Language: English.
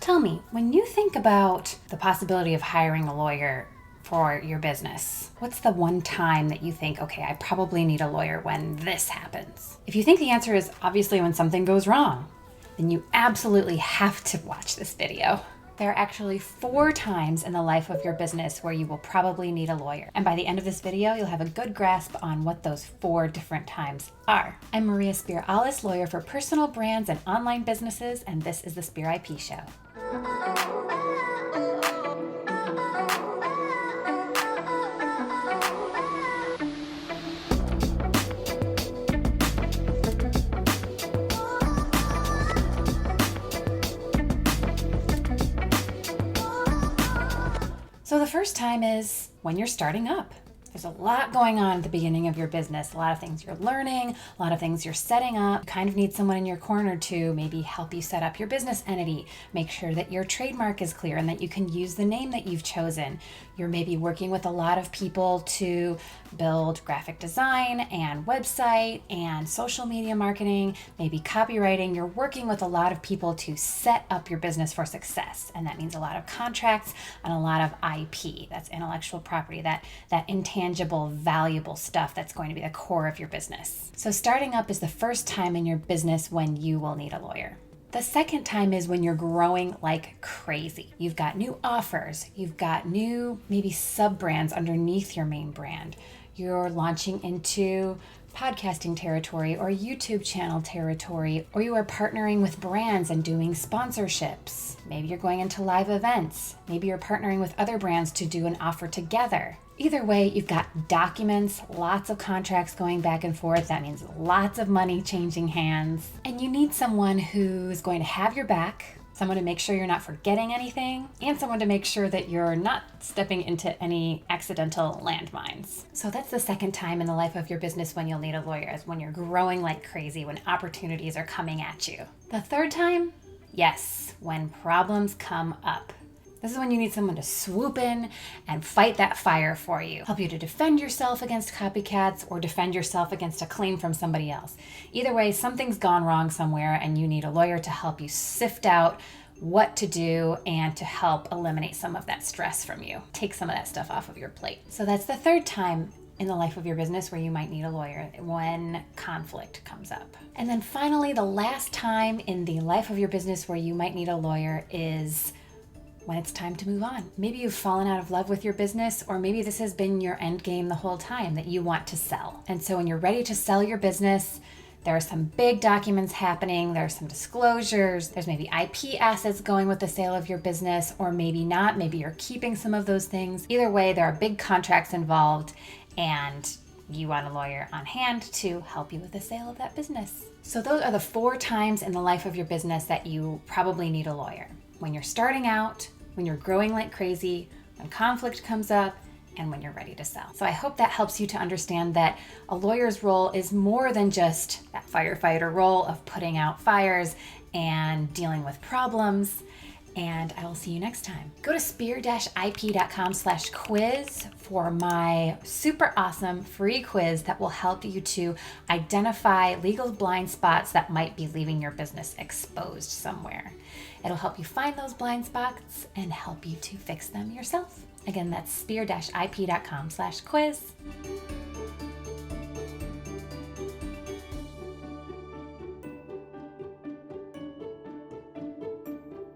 Tell me, when you think about the possibility of hiring a lawyer for your business, what's the one time that you think, okay, I probably need a lawyer when this happens? If you think the answer is obviously when something goes wrong, then you absolutely have to watch this video. There are actually 4 times in the life of your business where you will probably need a lawyer. And by the end of this video, you'll have a good grasp on what those 4 different times are. I'm Maria Spear-Allis, lawyer for personal brands and online businesses, and this is the Spear IP Show. So the first time is when you're starting up. There's a lot going on at the beginning of your business, a lot of things you're learning, a lot of things you're setting up. You kind of need someone in your corner to maybe help you set up your business entity, make sure that your trademark is clear and that you can use the name that you've chosen. You're maybe working with a lot of people to build graphic design and website and social media marketing, maybe copywriting. You're working with a lot of people to set up your business for success. And that means a lot of contracts and a lot of IP. That's intellectual property, that intangible, valuable stuff that's going to be the core of your business. So starting up is the first time in your business when you will need a lawyer. The second time is when you're growing like crazy. You've got new offers, you've got new maybe sub-brands underneath your main brand. You're launching into podcasting territory or YouTube channel territory, or you are partnering with brands and doing sponsorships. Maybe you're going into live events. Maybe you're partnering with other brands to do an offer together. Either way, you've got documents, lots of contracts going back and forth. That means lots of money changing hands. And you need someone who's going to have your back, someone to make sure you're not forgetting anything, and someone to make sure that you're not stepping into any accidental landmines. So that's the second time in the life of your business when you'll need a lawyer, is when you're growing like crazy, when opportunities are coming at you. The third time, yes, when problems come up. This is when you need someone to swoop in and fight that fire for you, help you to defend yourself against copycats or defend yourself against a claim from somebody else. Either way, something's gone wrong somewhere and you need a lawyer to help you sift out what to do and to help eliminate some of that stress from you. Take some of that stuff off of your plate. So that's the third time in the life of your business where you might need a lawyer, when conflict comes up. And then finally, the last time in the life of your business where you might need a lawyer is when it's time to move on. Maybe you've fallen out of love with your business, or maybe this has been your end game the whole time, that you want to sell. And so when you're ready to sell your business, there are some big documents happening, there are some disclosures, there's maybe IP assets going with the sale of your business, or maybe not, maybe you're keeping some of those things. Either way, there are big contracts involved, and you want a lawyer on hand to help you with the sale of that business. So those are the 4 times in the life of your business that you probably need a lawyer. When you're starting out, when you're growing like crazy, when conflict comes up, and when you're ready to sell. So I hope that helps you to understand that a lawyer's role is more than just that firefighter role of putting out fires and dealing with problems. And I will see you next time. Go to spear-ip.com/quiz for my super awesome free quiz that will help you to identify legal blind spots that might be leaving your business exposed somewhere. It'll help you find those blind spots and help you to fix them yourself. Again, that's spear-ip.com/quiz.